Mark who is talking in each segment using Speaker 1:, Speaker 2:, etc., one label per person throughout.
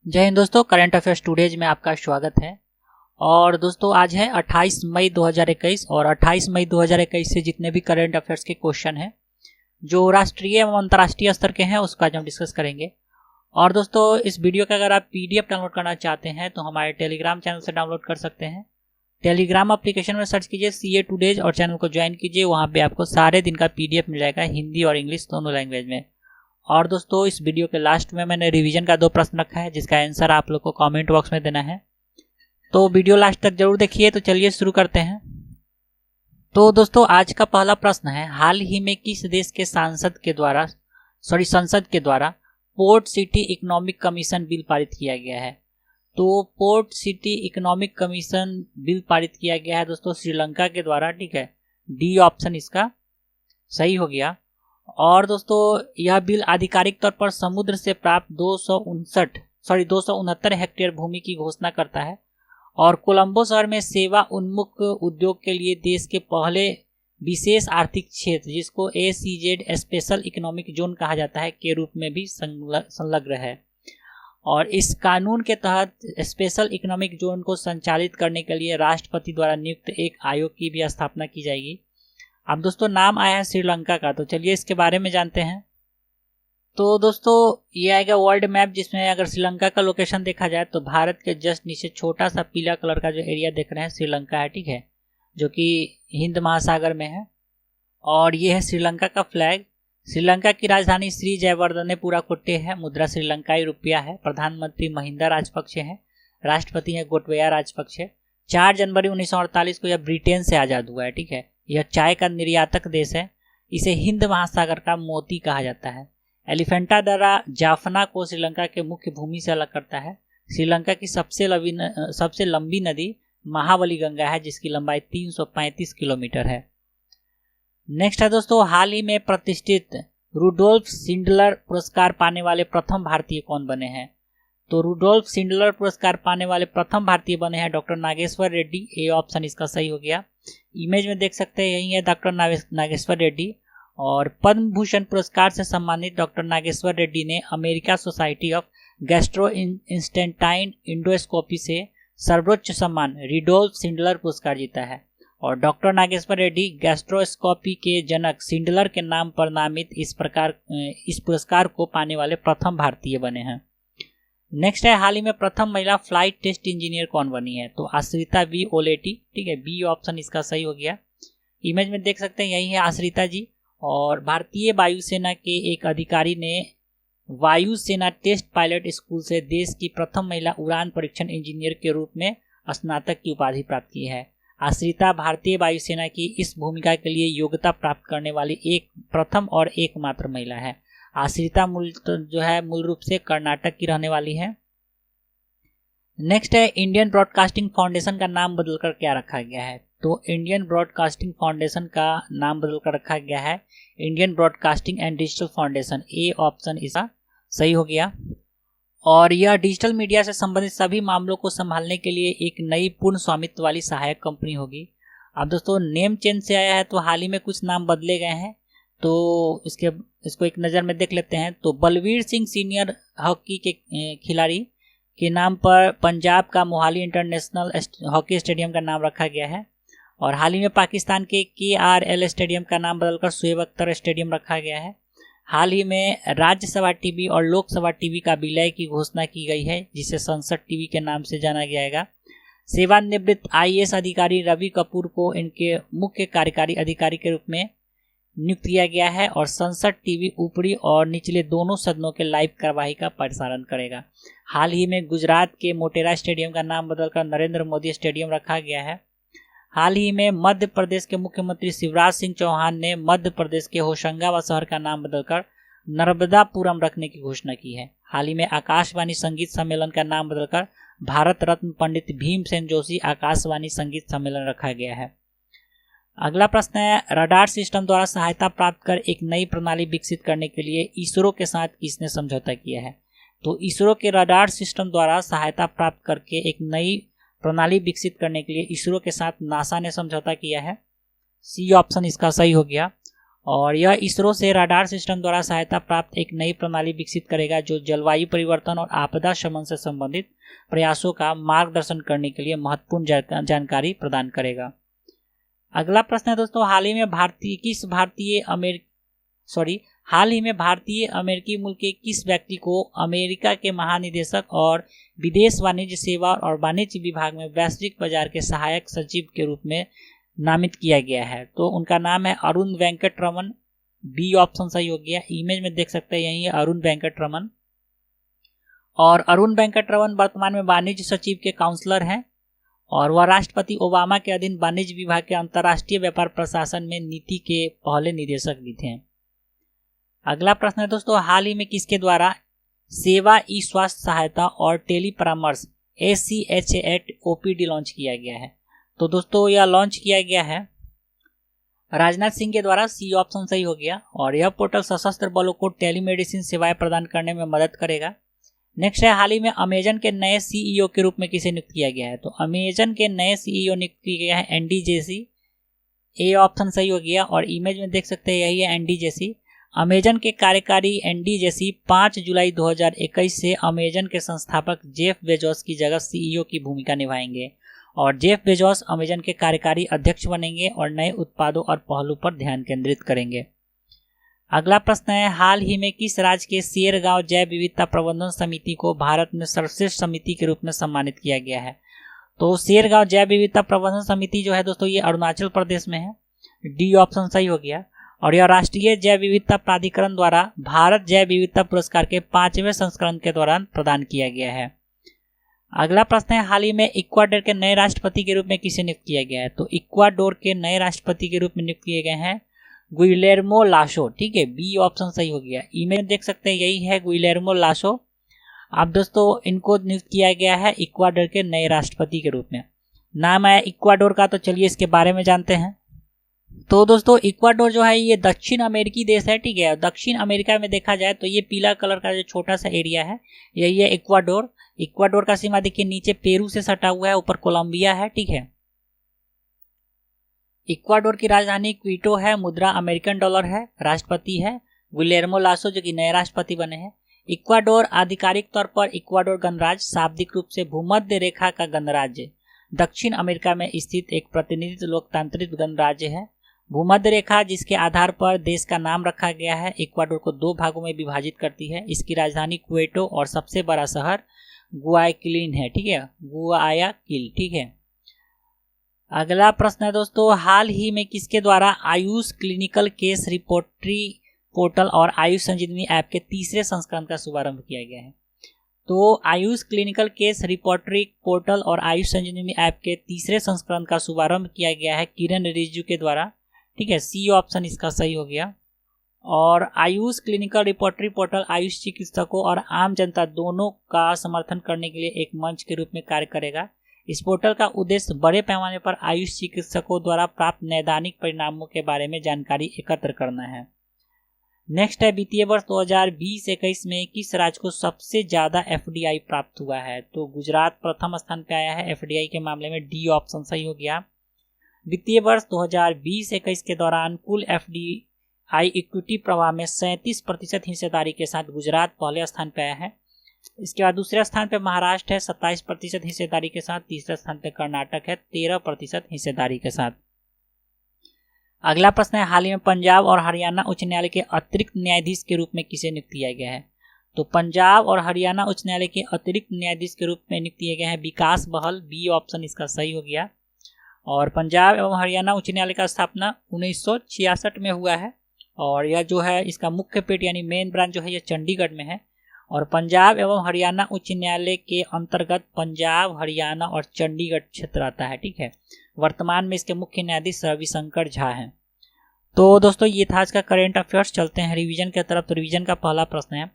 Speaker 1: जय हिंद दोस्तों, current affairs today's में आपका स्वागत है। और दोस्तों आज है 28 मई 2021 और 28 मई 2021 से जितने भी करंट अफेयर्स के क्वेश्चन हैं जो राष्ट्रीय एवं अंतर्राष्ट्रीय स्तर के हैं उसका आज हम डिस्कस करेंगे। और दोस्तों इस वीडियो का अगर आप PDF डाउनलोड करना चाहते हैं तो हमारे टेलीग्राम चैनल से डाउनलोड कर सकते हैं। टेलीग्राम एप्लीकेशन में सर्च कीजिए CA टुडेज और चैनल को ज्वाइन कीजिए। वहाँ पे आपको सारे दिन का PDF मिल जाएगा, हिंदी और इंग्लिश दोनों लैंग्वेज में। और दोस्तों इस वीडियो के लास्ट में मैंने रिवीजन का 2 प्रश्न रखा है जिसका आंसर आप लोग को कमेंट बॉक्स में देना है, तो वीडियो लास्ट तक जरूर देखिए। तो चलिए शुरू करते हैं। तो दोस्तों आज का पहला प्रश्न है, हाल ही में किस देश के संसद के द्वारा port city economic commission bill पारित किया गया है। तो port city economic commission bill पारित किया गया है दोस्तों श्रीलंका के द्वारा, ठीक है। डी ऑप्शन इसका सही हो गया। और दोस्तों यह बिल आधिकारिक तौर पर समुद्र से प्राप्त 269 हेक्टेयर भूमि की घोषणा करता है और कोलंबो शहर में सेवा उन्मुख उद्योग के लिए देश के पहले विशेष आर्थिक क्षेत्र जिसको ACZ स्पेशल इकोनॉमिक जोन कहा जाता है के रूप में भी संलग्न है। और इस कानून के तहत स्पेशल इकोनॉमिक जोन को संचालित करने के लिए राष्ट्रपति द्वारा नियुक्त एक आयोग की भी स्थापना की जाएगी। अब दोस्तों नाम आया है श्रीलंका का, तो चलिए इसके बारे में जानते हैं। तो दोस्तों ये आएगा वर्ल्ड मैप, जिसमें अगर श्रीलंका का लोकेशन देखा जाए तो भारत के जस्ट नीचे छोटा सा पीला कलर का जो एरिया देख रहे हैं श्रीलंका है, ठीक है, जो कि हिंद महासागर में है। और ये है श्रीलंका का फ्लैग। श्रीलंका की राजधानी श्री जयवर्धनेपुरा कोट्टे है। मुद्रा श्रीलंकाई रुपया है। प्रधानमंत्री महिंदा राजपक्षे हैं। राष्ट्रपति हैं गोटबाया राजपक्षे। 4 जनवरी 1948 को यह ब्रिटेन से आज़ाद हुआ है, ठीक है। यह चाय का निर्यातक देश है। इसे हिंद महासागर का मोती कहा जाता है। एलिफेंटा दर्रा जाफना को श्रीलंका के मुख्य भूमि से अलग करता है। श्रीलंका की सबसे लंबी नदी महाबली गंगा है जिसकी लंबाई 335 किलोमीटर है। नेक्स्ट है दोस्तों, हाल ही में प्रतिष्ठित रुडोल्फ शिंडलर पुरस्कार पाने वाले प्रथम भारतीय कौन बने हैं। तो रुडोल्फ शिंडलर पुरस्कार पाने वाले प्रथम भारतीय बने हैं doctor Nageshwar Reddy. A option इसका सही हो गया। इमेज में देख सकते हैं यही है डॉक्टर नागेश्वर रेड्डी। और पद्म भूषण पुरस्कार से सम्मानित डॉक्टर नागेश्वर रेड्डी ने America society of gastrointestinal endoscopy से सर्वोच्च सम्मान रिडोल्फ शिंडलर पुरस्कार जीता है। और डॉक्टर नागेश्वर रेड्डी गैस्ट्रोस्कोपी के जनक शिंडलर के नाम पर नामित इस पुरस्कार को पाने वाले प्रथम भारतीय बने हैं। नेक्स्ट है, हाल ही में प्रथम महिला फ्लाइट टेस्ट इंजीनियर कौन बनी है। तो आश्रिता V ओलेटी, ठीक है, बी ऑप्शन इसका सही हो गया। इमेज में देख सकते हैं यही है आश्रिता जी। और भारतीय वायुसेना के एक अधिकारी ने वायुसेना टेस्ट पायलट स्कूल से देश की प्रथम महिला उड़ान परीक्षण इंजीनियर के रूप में स्नातक की उपाधि प्राप्त की है। आश्रिता भारतीय वायुसेना की इस भूमिका के लिए योग्यता प्राप्त करने वाली एक प्रथम और एकमात्र महिला है। आश्रिता मूल रूप से कर्नाटक की रहने वाली है। नेक्स्ट है, इंडियन ब्रॉडकास्टिंग फाउंडेशन का नाम बदलकर क्या रखा गया है। तो इंडियन ब्रॉडकास्टिंग फाउंडेशन का नाम बदलकर रखा गया है Indian broadcasting and digital foundation. A option इसका सही हो गया। और यह डिजिटल मीडिया से संबंधित सभी मामलों को संभालने के लिए एक नई पूर्ण स्वामित्व वाली सहायक कंपनी होगी। अब दोस्तों नेम चेंज से आया है, तो हाल ही में कुछ नाम बदले गए हैं, तो इसको एक नज़र में देख लेते हैं। तो बलवीर सिंह सीनियर हॉकी के खिलाड़ी के नाम पर पंजाब का मोहाली इंटरनेशनल हॉकी स्टेडियम का नाम रखा गया है। और हाल ही में पाकिस्तान के KRL स्टेडियम का नाम बदलकर शुएब अख्तर स्टेडियम रखा गया है। हाल ही में राज्यसभा टीवी और लोकसभा टीवी का विलय की घोषणा की गई है जिसे संसद टीवी के नाम से जाना जाएगा। सेवानिवृत्त IAS अधिकारी रवि कपूर को इनके मुख्य कार्यकारी अधिकारी के रूप में नियुक्त किया गया है। और संसद टीवी ऊपरी और निचले दोनों सदनों के लाइव कार्यवाही का प्रसारण करेगा। हाल ही में गुजरात के मोटेरा स्टेडियम का नाम बदलकर नरेंद्र मोदी स्टेडियम रखा गया है। हाल ही में मध्य प्रदेश के मुख्यमंत्री शिवराज सिंह चौहान ने मध्य प्रदेश के होशंगाबाद शहर का नाम बदलकर नर्मदापुरम रखने की घोषणा की है। हाल ही में आकाशवाणी संगीत सम्मेलन का नाम बदलकर भारत रत्न पंडित भीमसेन जोशी आकाशवाणी संगीत सम्मेलन रखा गया है। अगला प्रश्न है, रडार सिस्टम द्वारा सहायता प्राप्त कर एक नई प्रणाली विकसित करने के लिए इसरो के साथ किसने समझौता किया है। तो इसरो के रडार सिस्टम द्वारा सहायता प्राप्त करके एक नई प्रणाली विकसित करने के लिए इसरो के साथ नासा ने समझौता किया है। सी ऑप्शन इसका सही हो गया। और यह इसरो से रडार सिस्टम द्वारा सहायता प्राप्त एक नई प्रणाली विकसित करेगा जो जलवायु परिवर्तन और आपदा शमन से संबंधित प्रयासों का मार्गदर्शन करने के लिए महत्वपूर्ण जानकारी प्रदान करेगा। अगला प्रश्न है दोस्तों, हाल ही में भारतीय अमेरिकी मूल के किस व्यक्ति को अमेरिका के महानिदेशक और विदेश वाणिज्य सेवा और वाणिज्य विभाग में वैश्विक बाजार के सहायक सचिव के रूप में नामित किया गया है? तो उनका नाम है अरुण वेंकटरमन। बी ऑप्शन सही हो गया। इमेज में देख सकते हैं, यही है अरुण वेंकटरमन। और अरुण वेंकटरमन वर्तमान में वाणिज्य सचिव के काउंसलर हैं और वह राष्ट्रपति ओबामा के अधीन वाणिज्य विभाग के अंतर्राष्ट्रीय व्यापार प्रशासन में नीति के पहले निदेशक भी थे। अगला प्रश्न है दोस्तों, हाल ही में किसके द्वारा सेवा ई स्वास्थ्य सहायता और टेली परामर्श ACHA@OPD लॉन्च किया गया है? तो दोस्तों यह लॉन्च किया गया है राजनाथ सिंह के द्वारा। सी ऑप्शन सही हो गया। और यह पोर्टल सशस्त्र बलों को टेलीमेडिसिन सेवाएं प्रदान करने में मदद करेगा। नेक्स्ट है, हाल ही में अमेजन के नए CEO के रूप में किसे नियुक्त किया गया है? तो अमेजन के नए CEO नियुक्त किया गया है एंडी जेसी। ए ऑप्शन सही हो गया। और इमेज में देख सकते हैं, यही है एंडी जेसी। अमेजन के कार्यकारी एंडी जेसी 5 जुलाई 2021 से अमेजन के संस्थापक जेफ बेजोस की जगह CEO की भूमिका निभाएंगे और जेफ बेजोस अमेजन के कार्यकारी अध्यक्ष बनेंगे और नए उत्पादों और पहलों पर ध्यान केंद्रित करेंगे। अगला प्रश्न है, हाल ही में किस राज्य के शेरगांव जैव विविधता प्रबंधन समिति को भारत में सर्वश्रेष्ठ समिति के रूप में सम्मानित किया गया है? तो शेरगांव जैव विविधता प्रबंधन समिति जो है दोस्तों, ये अरुणाचल प्रदेश में है। डी ऑप्शन सही हो गया। और यह राष्ट्रीय जैव विविधता प्राधिकरण द्वारा भारत जैव विविधता पुरस्कार के 5वें संस्करण के दौरान प्रदान किया गया है। अगला प्रश्न है, हाल ही में इक्वाडोर के नए राष्ट्रपति के रूप में किसे नियुक्त किया गया है? तो इक्वाडोर के नए राष्ट्रपति के रूप में नियुक्त किए गए हैं गुइलेर्मो लासो। ठीक है, बी ऑप्शन सही हो गया। इमेज देख सकते हैं, यही है गुइलेर्मो लासो। अब दोस्तों इनको नियुक्त किया गया है इक्वाडोर के नए राष्ट्रपति के रूप में। नाम है इक्वाडोर का, तो चलिए इसके बारे में जानते हैं। तो दोस्तों इक्वाडोर जो है ये दक्षिण अमेरिकी देश है। ठीक है, दक्षिण अमेरिका में देखा जाए तो ये पीला कलर का जो छोटा सा एरिया है यही है इक्वाडोर। इक्वाडोर का सीमा देखिए, नीचे पेरू से सटा हुआ है, ऊपर कोलंबिया है। ठीक है, इक्वाडोर की राजधानी क्विटो है, मुद्रा अमेरिकन डॉलर है, राष्ट्रपति है गुइलेर्मो लासो जो कि नए राष्ट्रपति बने हैं। इक्वाडोर आधिकारिक तौर पर इक्वाडोर गणराज्य, शाब्दिक रूप से भूमध्य रेखा का गणराज्य, दक्षिण अमेरिका में स्थित एक प्रतिनिधित्व लोकतांत्रिक गणराज्य है। भूमध्य रेखा जिसके आधार पर देश का नाम रखा गया है, इक्वाडोर को 2 भागों में विभाजित करती है। इसकी राजधानी क्वेटो और सबसे बड़ा शहर गुआयाकिल है। ठीक है, गुआयाकिल। ठीक है, अगला प्रश्न है दोस्तों, हाल ही में किसके द्वारा Ayush clinical case repertory portal और आयुष संजीवनी ऐप के 3रे संस्करण का शुभारंभ किया गया है? तो Ayush clinical case repertory portal और आयुष संजीवनी ऐप के 3रे संस्करण का शुभारंभ किया गया है किरण रिजिजू के द्वारा। ठीक है, सी ऑप्शन इसका सही हो गया। और Ayush clinical repertory portal Ayush चिकित्सकों और आम जनता दोनों का समर्थन करने के लिए एक मंच के रूप में कार्य करेगा। इस पोर्टल का उद्देश्य बड़े पैमाने पर आयुष चिकित्सकों द्वारा प्राप्त नैदानिक परिणामों के बारे में जानकारी एकत्र करना है। नेक्स्ट है, वित्तीय वर्ष 2020-21 में किस राज्य को सबसे ज्यादा FDI प्राप्त हुआ है? तो गुजरात प्रथम स्थान पे आया है FDI के मामले में। डी ऑप्शन सही हो गया। वित्तीय वर्ष 2020-21 के दौरान कुल FDI इक्विटी प्रवाह में 37% हिस्सेदारी के साथ गुजरात पहले स्थान पे आया है। इसके बाद दूसरे स्थान पे महाराष्ट्र है 27% हिस्सेदारी के साथ। तीसरे स्थान पे कर्नाटक है 13% हिस्सेदारी के साथ। अगला प्रश्न है, हाल ही में पंजाब और हरियाणा उच्च न्यायालय के अतिरिक्त न्यायाधीश के रूप में किसे नियुक्त किया गया है? तो पंजाब और हरियाणा उच्च न्यायालय के अतिरिक्त न्यायाधीश के रूप में नियुक्त किए गए हैं विकास बहल। बी ऑप्शन इसका सही हो गया। और पंजाब एवं हरियाणा उच्च न्यायालय का स्थापना 1966 में हुआ है और यह जो है इसका मुख्य पीठ यानी मेन ब्रांच जो है यह चंडीगढ़ में है। और पंजाब एवं हरियाणा उच्च न्यायालय के अंतर्गत पंजाब, हरियाणा और चंडीगढ़ क्षेत्र आता है। ठीक है, वर्तमान में इसके मुख्य न्यायाधीश रविशंकर झा हैं। तो दोस्तों ये था आज का करेंट अफेयर्स। चलते हैं रिवीजन की तरफ। तो रिवीजन का पहला प्रश्न है,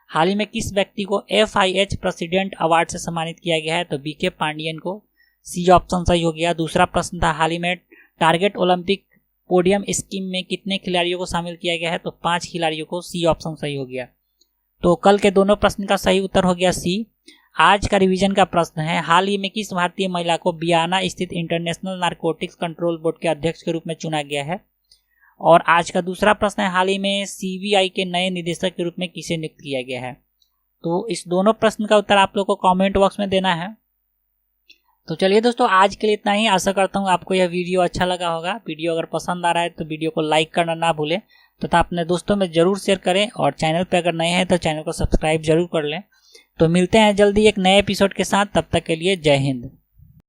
Speaker 1: हाल ही में किस व्यक्ति को FIH प्रेसिडेंट अवार्ड से सम्मानित किया गया है? तो BK पांडियन को। सी ऑप्शन सही हो गया। दूसरा प्रश्न था, हाल ही में टारगेट ओलंपिक पोडियम स्कीम में कितने खिलाड़ियों को शामिल किया गया है? तो 5 खिलाड़ियों को। सी ऑप्शन सही हो गया। तो कल के दोनों प्रश्न का सही उत्तर हो गया सी। आज का रिवीजन का प्रश्न है, हाल ही में किस भारतीय महिला को वियना स्थित इंटरनेशनल नारकोटिक्स कंट्रोल बोर्ड के अध्यक्ष के रूप में चुना गया है? और आज का दूसरा प्रश्न है, हाल ही में CBI के नए निदेशक के रूप में किसे नियुक्त किया गया है। तो इस दोनों प्रश्न का उत्तर आप लोग को कमेंट बॉक्स में देना है। तो चलिए दोस्तों, आज के लिए इतना ही। आशा करता हूँ आपको यह वीडियो अच्छा लगा होगा। वीडियो अगर पसंद आ रहा है तो वीडियो को लाइक करना ना भूलें तथा अपने दोस्तों में जरूर शेयर करें, और चैनल पर अगर नए हैं तो चैनल को सब्सक्राइब जरूर कर लें। तो मिलते हैं जल्दी एक नए एपिसोड के साथ, तब तक के लिए जय हिंद।